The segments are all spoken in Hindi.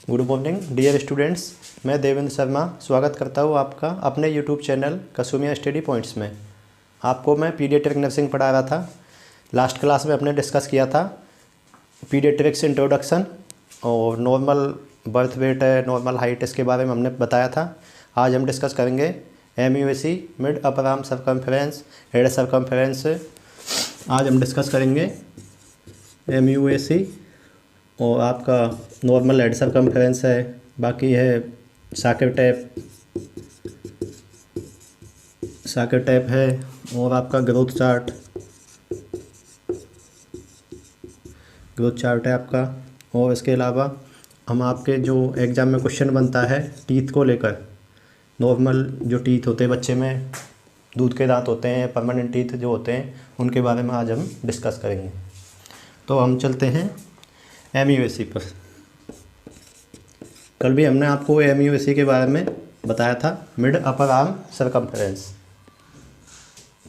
Good morning dear students. मैं देवेंद्र शर्मा स्वागत करता हूँ आपका अपने यूट्यूब चैनल कसुमिया स्टडी पॉइंट्स में। आपको मैं पीडियाट्रिक नर्सिंग पढ़ा रहा था। लास्ट क्लास में हमने डिस्कस किया था पीडियाट्रिक्स इंट्रोडक्शन और नॉर्मल बर्थ वेट है, नॉर्मल हाइट, इसके बारे में हमने बताया था। आज हम डिस्कस करेंगे MUSC mid upper arm circumference, head circumference. आज हम डिस्कस करेंगे MUSC और आपका नॉर्मल हेड सर्कमफेरेंस है, बाकी है साकेट टैप है और आपका ग्रोथ चार्ट है आपका। और इसके अलावा हम आपके जो एग्ज़ाम में क्वेश्चन बनता है टीथ को लेकर, नॉर्मल जो टीथ होते हैं बच्चे में, दूध के दांत होते हैं, परमानेंट टीथ जो होते हैं, उनके बारे में आज हम डिस्कस करेंगे। तो हम चलते हैं MUSC पर। कल भी हमने आपको MUSC के बारे में बताया था, मिड अपर आर्म सर्कमफेरेंस।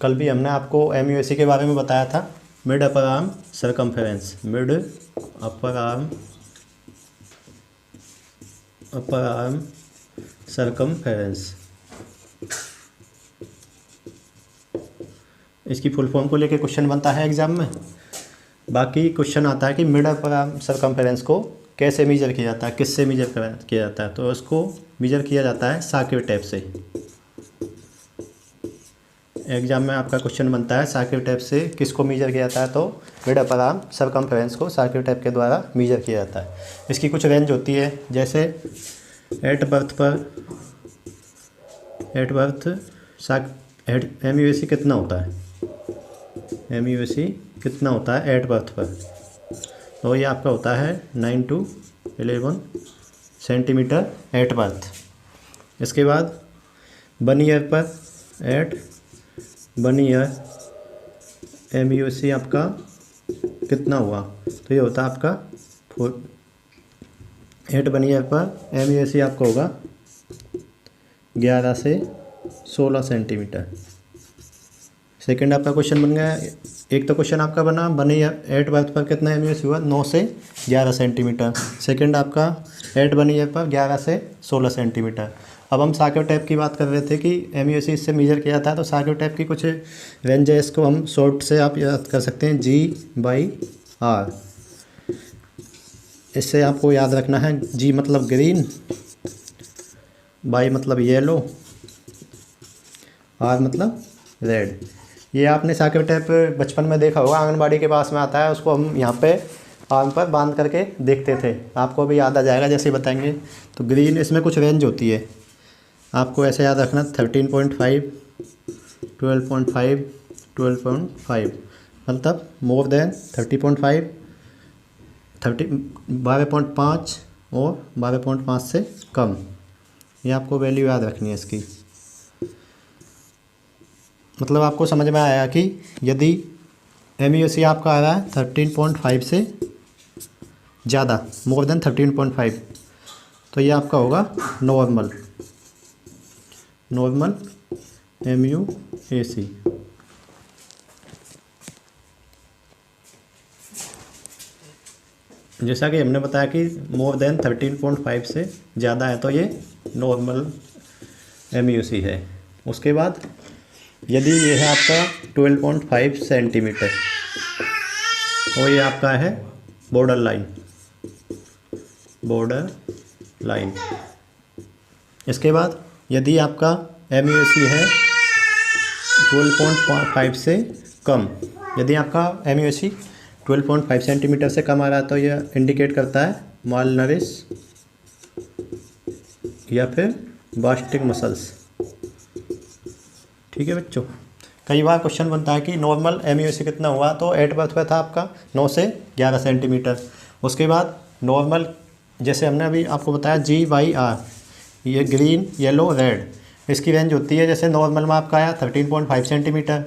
कल भी हमने आपको MUSC के बारे में बताया था, mid upper arm circumference, mid upper arm circumference. इसकी फुल फॉर्म को लेके क्वेश्चन बनता है एग्जाम में। बाकी क्वेश्चन आता है कि मिड अपर आर्म सर्कमफेरेंस को कैसे मेजर किया जाता है, किससे मेजर किया जाता है। तो इसको मेजर किया जाता है साकेट टैप से। एग्जाम में आपका क्वेश्चन बनता है साकेट टैप से किसको मेजर किया जाता है, तो मिड अपर आर्म सर्कमफेरेंस को साकेट टैप के द्वारा मेजर किया जाता है। इसकी कुछ रेंज होती है, जैसे एट बर्थ MUSC कितना होता है, MUSC कितना होता है एट बर्थ पर, तो ये आपका होता है 9 to 11 सेंटीमीटर एट बर्थ। इसके बाद 1 ईयर पर वन ईयर MUSC आपका कितना हुआ, तो ये होता है आपका 1 ईयर पर MUSC आपका होगा 11 से 16 सेंटीमीटर। सेकंड आपका क्वेश्चन बन गया, एक तो क्वेश्चन आपका बना 1 ईयर एट बर्थ पर कितना MUSC हुआ, 9 से 11 सेंटीमीटर। सेकंड आपका 1 ईयर पर 11 से 16 सेंटीमीटर। अब हम साकेट टैप की बात कर रहे थे कि MUSC इससे मेजर किया जाता है, तो साकेट टैप की कुछ रेंज है, इसको हम शॉर्ट से आप याद कर सकते हैं G/R। इससे आपको याद रखना है, G मतलब ग्रीन, Y मतलब येलो, R मतलब रेड। ये आपने साकेट टैप बचपन में देखा होगा, आंगनबाड़ी के पास में आता है, उसको हम यहाँ पे आर्म पर बांध करके देखते थे। आपको भी याद आ जाएगा जैसे ही बताएंगे। तो ग्रीन, इसमें कुछ रेंज होती है, आपको ऐसे याद रखना 13.5, 12.5, 12.5, मतलब मोर देन 30.5, 12.5 और 12.5 से कम। ये आपको वैल्यू याद रखनी है इसकी। मतलब आपको समझ में आया कि यदि MUSC आपका आ रहा है 13.5 से ज़्यादा, मोर देन 13.5, तो ये आपका होगा नॉर्मल MUSC। जैसा कि हमने बताया कि मोर देन 13.5 से ज़्यादा है तो ये नॉर्मल MUSC है। उसके बाद यदि ये है आपका 12.5 सेंटीमीटर, तो ये आपका है बॉर्डर लाइन। इसके बाद यदि आपका MUSC है 12.5 से कम, यदि आपका MUSC 12.5 सेंटीमीटर से कम आ रहा है, तो यह इंडिकेट करता है माल नरिश या फिर बास्टिक मसल्स। ठीक है बच्चों। कई बार क्वेश्चन बनता है कि नॉर्मल MUSC कितना हुआ, तो एट बर्थ पे था आपका 9 से 11 सेंटीमीटर। उसके बाद नॉर्मल, जैसे हमने अभी आपको बताया G/R, ये ग्रीन, येलो, रेड, इसकी रेंज होती है। जैसे नॉर्मल में आपका आया 13.5 सेंटीमीटर,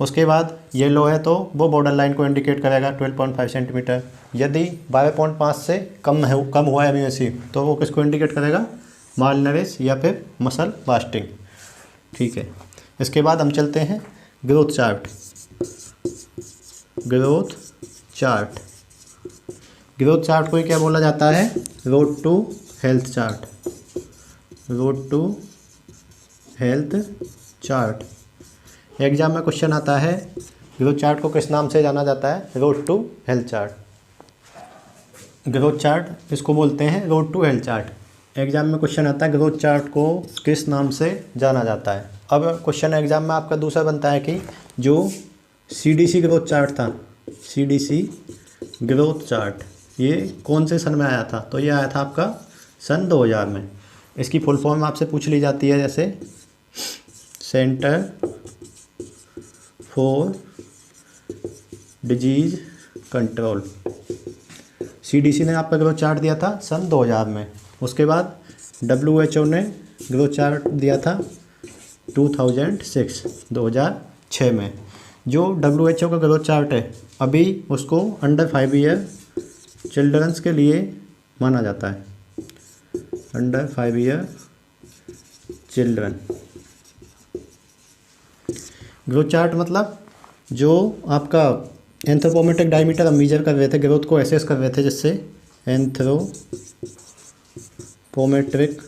उसके बाद येलो है तो वो बॉर्डर लाइन को इंडिकेट करेगा 12.5 सेंटीमीटर। यदि 12.5 से कम हुआ MUSC, तो वो किसको इंडिकेट करेगा, माल नरिश या फिर मसल बास्टिंग। ठीक है। इसके बाद हम चलते हैं ग्रोथ चार्ट। ग्रोथ चार्ट को ही क्या बोला जाता है? Road to health chart. Road to health chart. Exam में क्वेश्चन आता है ग्रोथ चार्ट को किस नाम से जाना जाता है? Road to health chart. Growth chart इसको बोलते हैं road to health chart. Exam में क्वेश्चन आता है ग्रोथ चार्ट को किस नाम से जाना जाता है। अब क्वेश्चन एग्जाम में आपका दूसरा बनता है कि जो CDC ग्रोथ चार्ट था, CDC ग्रोथ चार्ट, ये कौन से सन में आया था? तो ये आया था आपका सन 2000 में। इसकी फुल फॉर्म आपसे पूछ ली जाती है, जैसे centre for disease control. CDC ने आपका ग्रोथ चार्ट दिया था सन 2000 में। उसके बाद WHO ने ग्रोथ चार्ट दिया था 2006 में। जो WHO का ग्रोथ चार्ट है अभी उसको अंडर 5 ईयर चिल्ड्रंस के लिए माना जाता है। Under 5 year children growth chart मतलब जो आपका एंथ्रोपोमेट्रिक डायमीटर हम मेजर कर रहे थे, ग्रोथ को एसेस कर रहे थे, जिससे एंथ्रोपोमेट्रिक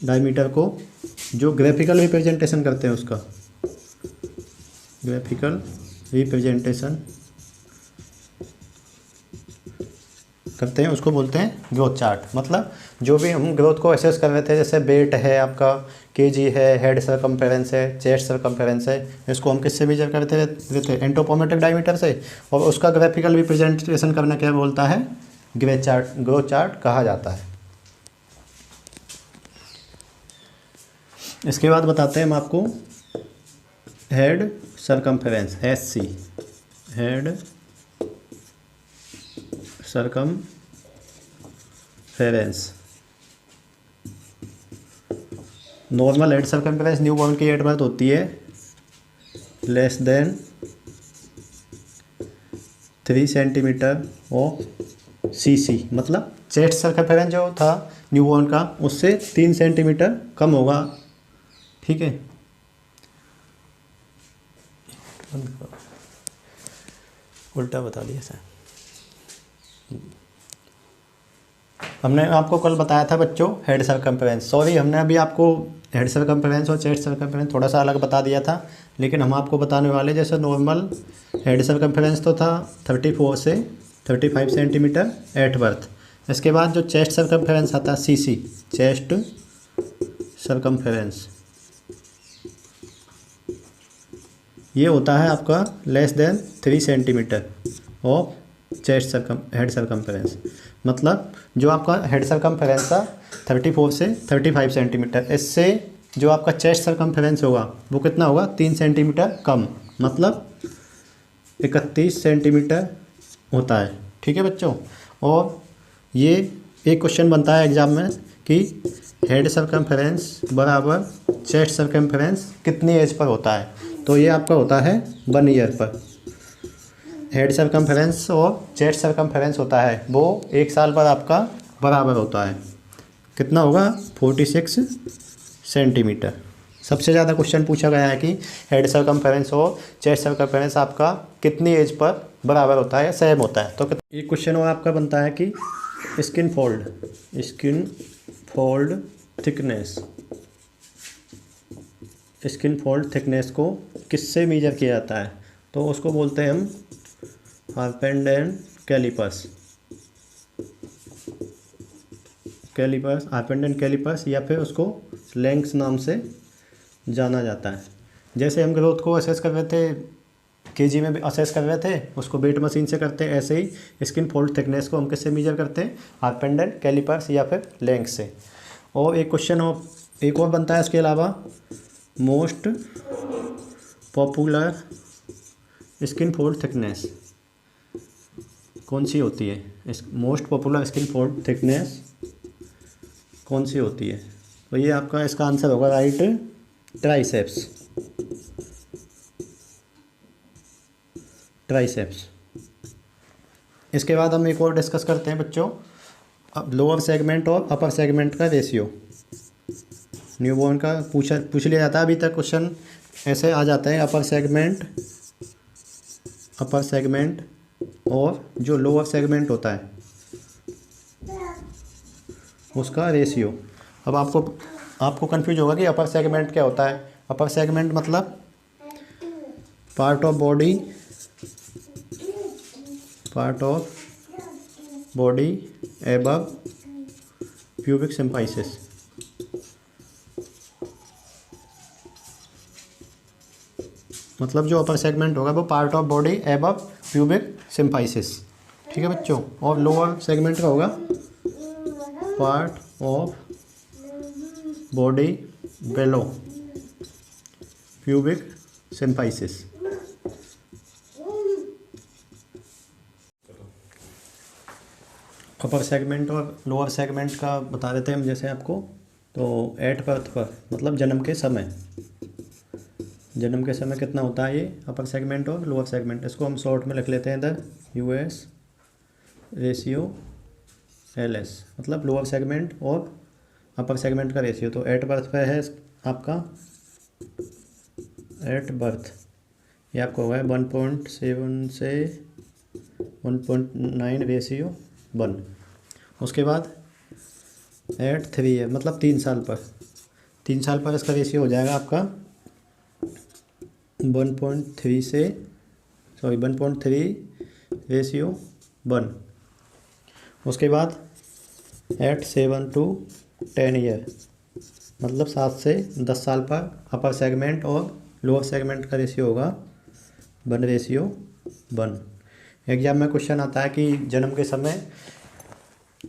डायमीटर को जो ग्राफिकल रिप्रेजेंटेशन करते हैं, उसका ग्राफिकल रिप्रेजेंटेशन करते हैं, उसको बोलते हैं ग्रोथ चार्ट। मतलब जो भी हम ग्रोथ को एसेस कर रहे थे, जैसे वेट है आपका, केजी है, हेड सर्कम्फेरेंस है, चेस्ट सर्कम्फेरेंस है, इसको हम किससे मेजर करते थे? एंथ्रोपोमेट्रिक डायमीटर से। और उसका ग्राफिकल रिप्रेजेंटेशन करना क्या बोलता है? ग्रोथ चार्ट कहा जाता है। इसके बाद बताते हैं हम आपको head circumference, HC, head circumference. Normal head circumference newborn की एट बर्थ होती है less than 3 centimetre of CC। मतलब चेस्ट सर्कम्फेरेंस जो था न्यूबॉर्न का, उससे 3 सेंटीमीटर कम होगा। ठीक है, उल्टा बता दिया सर। हमने आपको कल बताया था बच्चों हेड सर्कम्फेरेंस, सॉरी हमने अभी आपको हेड सर्कम्फेरेंस और चेस्ट सर्कम्फेरेंस थोड़ा सा अलग बता दिया था, लेकिन हम आपको बताने वाले, जैसे नॉर्मल हेड सर्कम्फेरेंस तो था 34 से 35 सेंटीमीटर एट बर्थ। इसके बाद जो चेस्ट सर्कम्फेरेंस आता है CC, चेस्ट सर्कम्फेरेंस, ये होता है आपका less than 3 centimetre of chest head circumference. मतलब जो आपका हेड सर्कम्फेरेंस था 34 से 35 सेंटीमीटर, इससे जो आपका चेस्ट सर्कम्फेरेंस होगा वो कितना होगा? 3 सेंटीमीटर कम, मतलब 31 सेंटीमीटर होता है। ठीक है बच्चों, और ये एक क्वेश्चन बनता है एग्जाम में कि हेड सर्कम्फेरेंस बराबर चेस्ट सर्कम्फेरेंस कितनी एज पर होता है? तो ये आपका होता है 1 ईयर पर। हेड सर्कम्फेरेंस और चेस्ट सर्कम्फेरेंस होता है वो 1 साल पर आपका बराबर होता है। कितना होगा? 46 सेंटीमीटर। सबसे ज़्यादा क्वेश्चन पूछा गया है कि हेड सर्कम्फेरेंस और चेस्ट सर्कम्फेरेंस आपका कितनी एज पर बराबर होता है या सेम होता है? तो एक क्वेश्चन और आपका बनता है कि स्किन फोल्ड थिकनेस को किससे मेजर किया जाता है? तो उसको बोलते हैं हम हार्पेंड एंड कैलिपर्स, या फिर उसको लेंग्स नाम से जाना जाता है। जैसे हम ग्रोथ को असेस कर रहे थे, केजी में भी असेस कर रहे थे, उसको वेट मशीन से करते हैं, ऐसे ही स्किन फोल्ड थिकनेस को हम किससे मेजर करते हैं? हार्पेंड एंड कैलिपर्स या फिर लेंग्स से। और एक क्वेश्चन एक और बनता है इसके अलावा, most popular skin fold thickness कौन सी होती है? Most popular skin fold thickness कौन सी होती है? तो ये आपका इसका आंसर होगा राइट, ट्राइसेप्स। इसके बाद हम एक और डिस्कस करते हैं बच्चों, अब लोअर सेगमेंट और अपर सेगमेंट का रेशियो। न्यूबॉर्न का पूछ लिया जाता है अभी तक क्वेश्चन ऐसे आ जाते हैं अपर सेगमेंट और जो लोअर सेगमेंट होता है उसका रेशियो। अब आपको कंफ्यूज होगा कि अपर सेगमेंट क्या होता है। अपर सेगमेंट मतलब part of body above pubic symphysis. मतलब जो अपर सेगमेंट होगा वो part of body above pubic symphysis, ठीक है बच्चों। और लोअर सेगमेंट का होगा part of body below pubic symphysis. Upper segment और लोअर सेगमेंट का बता देते हैं हम जैसे आपको। तो एट बर्थ पर मतलब जन्म के समय कितना होता है ये अपर सेगमेंट और लोअर सेगमेंट। इसको हम शॉर्ट में लिख लेते हैं इधर US रेशियो LS, मतलब लोअर सेगमेंट और अपर सेगमेंट का रेशियो। तो एट बर्थ पे है आपका एट बर्थ, ये आपको होगा 1.7 से 1.9 रेशियो 1। उसके बाद एट 3 ईयर मतलब 3 साल पर इसका रेशियो हो जाएगा आपका 1.3 रेशियो 1। उसके बाद एट 7 to 10 ईयर मतलब 7 से 10 साल पर अपर सेगमेंट और लोअर सेगमेंट का रेशियो होगा 1:1। एग्जाम में क्वेश्चन आता है कि जन्म के समय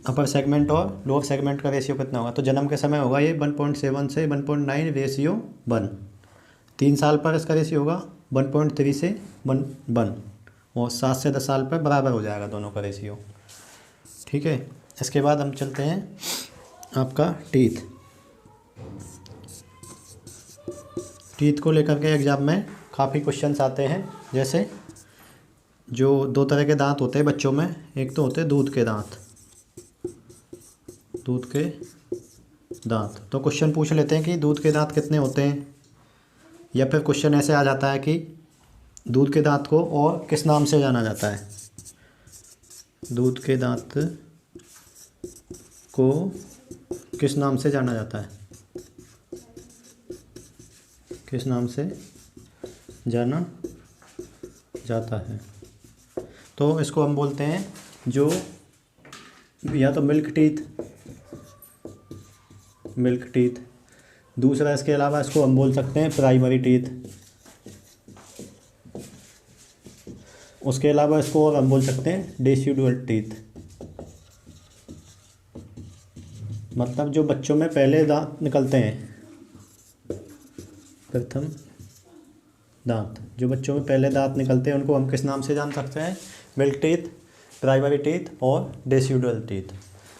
अपर सेगमेंट और लोअर सेगमेंट का रेशियो कितना होगा। तो जन्म के समय होगा ये 1.7 से 1.9 रेशियो 1। 3 साल पर इसका रेशियो होगा 1.3 से 1 और 7 से 10 साल पर बराबर हो जाएगा दोनों का रेशियो, ठीक है। इसके बाद हम चलते हैं आपका टीथ को लेकर के एग्जाम में काफ़ी क्वेश्चंस आते हैं। जैसे जो 2 तरह के दांत होते हैं बच्चों में, एक तो होते हैं दूध के दांत। तो क्वेश्चन पूछ लेते हैं कि दूध के दांत कितने होते हैं, या फिर क्वेश्चन ऐसे आ जाता है कि दूध के दांत को और किस नाम से जाना जाता है। दूध के दांत को किस नाम से जाना जाता है, किस नाम से जाना जाता है। तो इसको हम बोलते हैं जो या तो मिल्क टीथ। दूसरा इसके अलावा इसको हम बोल सकते हैं प्राइमरी टीथ। उसके अलावा इसको और हम बोल सकते हैं डेसिडुअल टीथ। मतलब जो बच्चों में पहले दांत निकलते हैं, प्रथम दांत, जो बच्चों में पहले दांत निकलते हैं उनको हम किस नाम से जान सकते हैं, मिल्क टीथ, प्राइमरी टीथ और डेसिडुअल टीथ।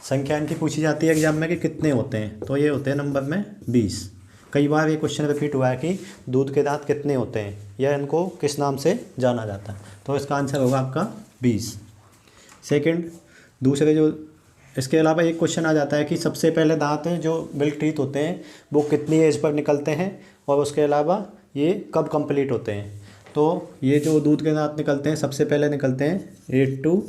संख्या इनकी पूछी जाती है एग्जाम में कि कितने होते हैं, तो ये होते हैं नंबर में 20। कई बार ये क्वेश्चन रिपीट हुआ है कि दूध के दांत कितने होते हैं या इनको किस नाम से जाना जाता है। तो इसका आंसर होगा आपका 20। सेकंड, दूसरे जो इसके अलावा एक क्वेश्चन आ जाता है कि सबसे पहले दांत जो मिल्क टीथ होते हैं वो कितनी एज पर निकलते हैं, और उसके अलावा ये कब कंप्लीट होते हैं। तो ये जो दूध के दांत निकलते हैं सबसे पहले निकलते हैं 8 to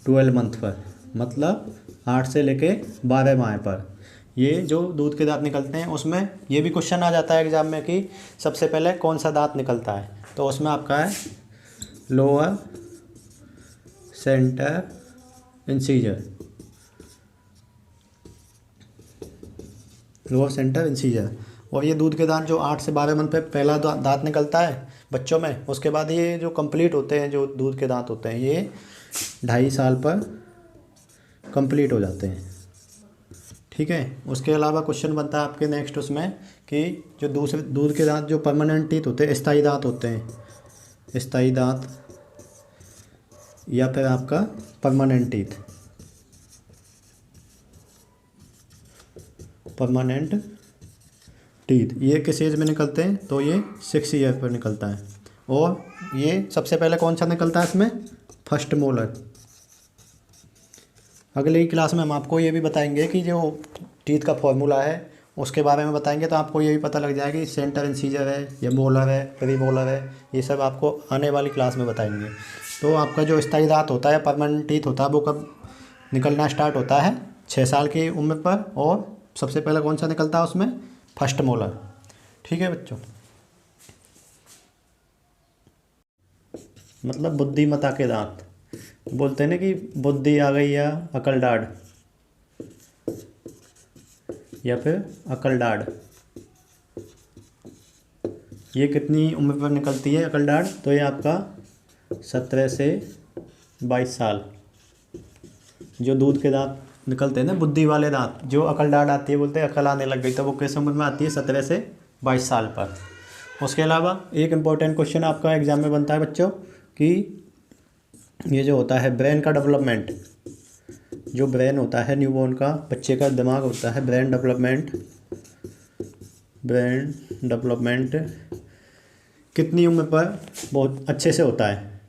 12 मंथ पर, मतलब 8 से लेके 12 माह पर ये जो दूध के दांत निकलते हैं। उसमें ये भी क्वेश्चन आ जाता है एग्जाम में कि सबसे पहले कौन सा दांत निकलता है। तो उसमें आपका है लोअर सेंटर इंसीजर। और ये दूध के दांत जो 8 से 12 मंथ पे पहला दांत निकलता है बच्चों में, उसके बाद ये जो कंप्लीट होते हैं, जो दूध के दांत होते हैं, ये 2.5 साल पर कंप्लीट हो जाते हैं, ठीक है। उसके अलावा क्वेश्चन बनता है आपके नेक्स्ट उसमें कि जो दूसरे दूध के दांत जो परमानेंट टीथ होते हैं, स्थायी दांत होते हैं, स्थायी दांत या फिर आपका परमानेंट टीथ, ये किस एज में निकलते हैं, तो ये 6 ईयर पर निकलता है। और ये सबसे पहले कौन सा निकलता है इसमें, फर्स्ट मोलर। अगली क्लास में हम आपको ये भी बताएंगे कि जो टीथ का फॉर्मूला है उसके बारे में बताएंगे तो आपको ये भी पता लग जाएगा कि सेंटर इंसीजर है या मोलर है, प्री मोलर है, ये सब आपको आने वाली क्लास में बताएंगे। तो आपका जो स्थायी दांत होता है, परमानेंट टीथ होता है, वो कब निकलना स्टार्ट होता है? 6 साल की उम्र पर। और सबसे पहले कौन सा निकलता है उसमें? First molar. ठीक है बच्चों, मतलब बुद्धिमता के दांत बोलते हैं ना कि बुद्धि आ गई या अकल डाढ़, या फिर अकल डाढ़। ये कितनी उम्र पर निकलती है अकल डाढ़? तो ये आपका 17 से 22 साल। जो दूध के दांत निकलते हैं ना, बुद्धि वाले दांत, जो अकल डाढ़ आती है, बोलते हैं अकल आने लग गई, तो वो किस उम्र में आती है? 17 से 22 साल पर। उसके अलावा एक इम्पॉर्टेंट क्वेश्चन आपका एग्जाम में बनता है बच्चों कि ये जो होता है ब्रेन का डेवलपमेंट, जो ब्रेन होता है न्यूबॉर्न का, बच्चे का दिमाग होता है, ब्रेन डेवलपमेंट कितनी उम्र पर बहुत अच्छे से होता है?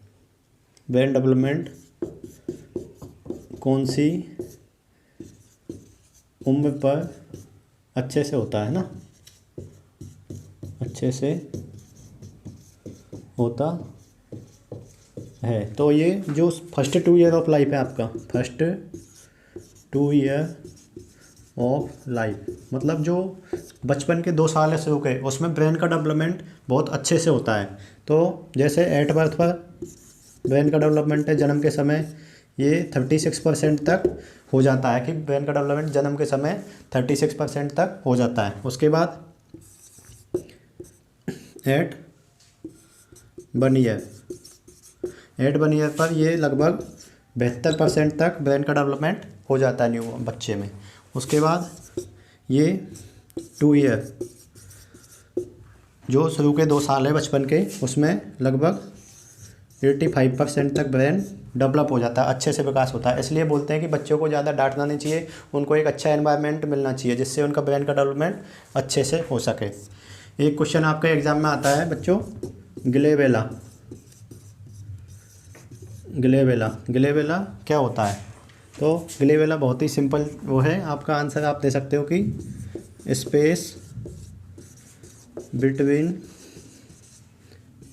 ब्रेन डेवलपमेंट कौन सी उम्र पर अच्छे से होता है ना? अच्छे से होता है। तो ये जो फर्स्ट 2 ईयर ऑफ लाइफ है आपका, फर्स्ट 2 ईयर ऑफ लाइफ, मतलब जो बचपन के 2 साल है शुरू के, उसमें ब्रेन का डेवलपमेंट बहुत अच्छे से होता है। तो जैसे एट बर्थ पर ब्रेन का डेवलपमेंट है, जन्म के समय ये 36% तक हो जाता है, कि ब्रेन का डेवलपमेंट जन्म के समय 36% तक हो जाता है। उसके बाद एट 1 ईयर पर ये लगभग 72% तक ब्रेन का डेवलपमेंट हो जाता है न्यू बच्चे में। उसके बाद ये 2 ईयर, जो शुरू के 2 साल है बचपन के, उसमें लगभग 85% तक ब्रेन डेवलप हो जाता है, अच्छे से विकास होता है। इसलिए बोलते हैं कि बच्चों को ज़्यादा डांटना नहीं चाहिए, उनको एक अच्छा एनवायरनमेंट मिलना चाहिए जिससे उनका ब्रेन का डेवलपमेंट अच्छे से हो सके। एक क्वेश्चन आपका एग्ज़ाम में आता है बच्चों, गिलेवेला क्या होता है? तो गिलेवेला बहुत ही सिंपल वो है, आपका आंसर आप दे सकते हो कि स्पेस बिटवीन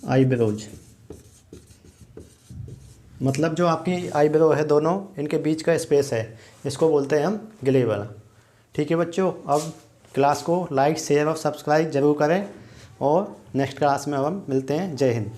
आईब्रोज, मतलब जो आपकी आईब्रो है दोनों, इनके बीच का स्पेस है, इसको बोलते हैं हम गिलेवेला। ठीक है बच्चों, अब क्लास को लाइक, शेयर और सब्सक्राइब जरूर करें, और नेक्स्ट क्लास में अब हम मिलते हैं। जय हिंद।